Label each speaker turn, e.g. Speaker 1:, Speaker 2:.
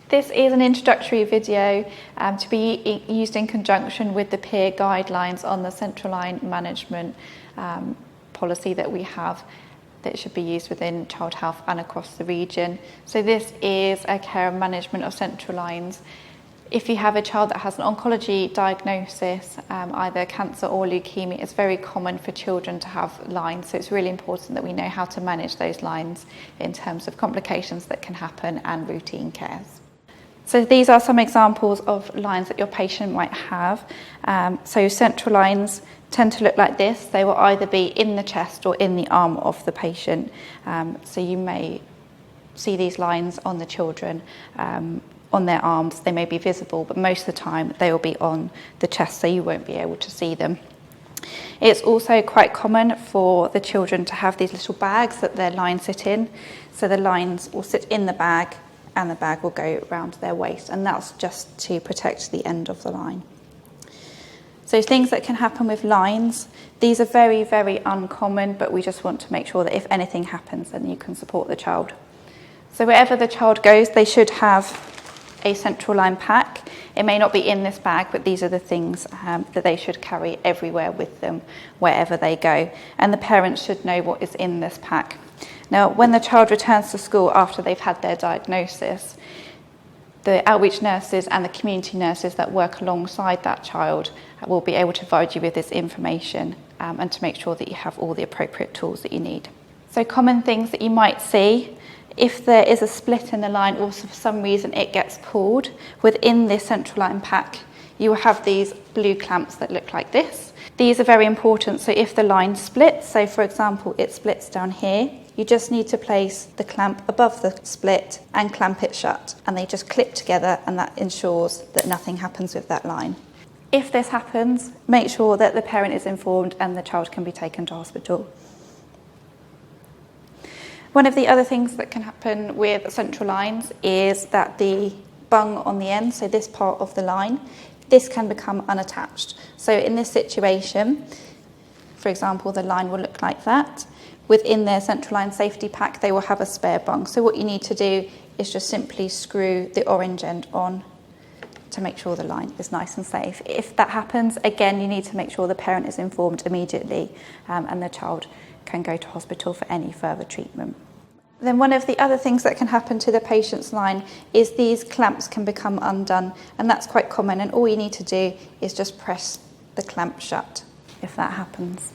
Speaker 1: This is an introductory video to be used in conjunction with the peer guidelines on the central line management policy that we have that should be used within child health and across the region. So this is a care and management of central lines. If you have a child that has an oncology diagnosis, either cancer or leukemia, it's very common for children to have lines. So it's really important that we know how to manage those lines in terms of complications that can happen and routine cares. So these are some examples of lines that your patient might have. So central lines tend to look like this. They will either be in the chest or in the arm of the patient. So you may see these lines on the children on their arms. They may be visible, but most of the time they will be on the chest, so you won't be able to see them. It's also quite common for the children to have these little bags that their lines sit in. So the lines will sit in the bag and the bag will go around their waist, and that's just to protect the end of the line. So things that can happen with lines, these are very, very uncommon, but we just want to make sure that if anything happens, then you can support the child. So wherever the child goes, they should have a central line pack. It may not be in this bag, but these are the things that they should carry everywhere with them, wherever they go. And the parents should know what is in this pack. Now, when the child returns to school after they've had their diagnosis, the outreach nurses and the community nurses that work alongside that child will be able to provide you with this information and to make sure that you have all the appropriate tools that you need. So common things that you might see: if there is a split in the line or for some reason it gets pulled, within this central line pack, you will have these blue clamps that look like this. These are very important, so if the line splits, so for example it splits down here, you just need to place the clamp above the split and clamp it shut, and they just clip together, and that ensures that nothing happens with that line. If this happens, make sure that the parent is informed and the child can be taken to hospital. One of the other things that can happen with central lines is that the bung on the end, so this part of the line, this can become unattached. So in this situation, for example, the line will look like that. Within their central line safety pack, they will have a spare bung. So what you need to do is just simply screw the orange end on to make sure the line is nice and safe. If that happens, again, you need to make sure the parent is informed immediately and the child can go to hospital for any further treatment. Then one of the other things that can happen to the patient's line is these clamps can become undone, and that's quite common, and all you need to do is just press the clamp shut if that happens.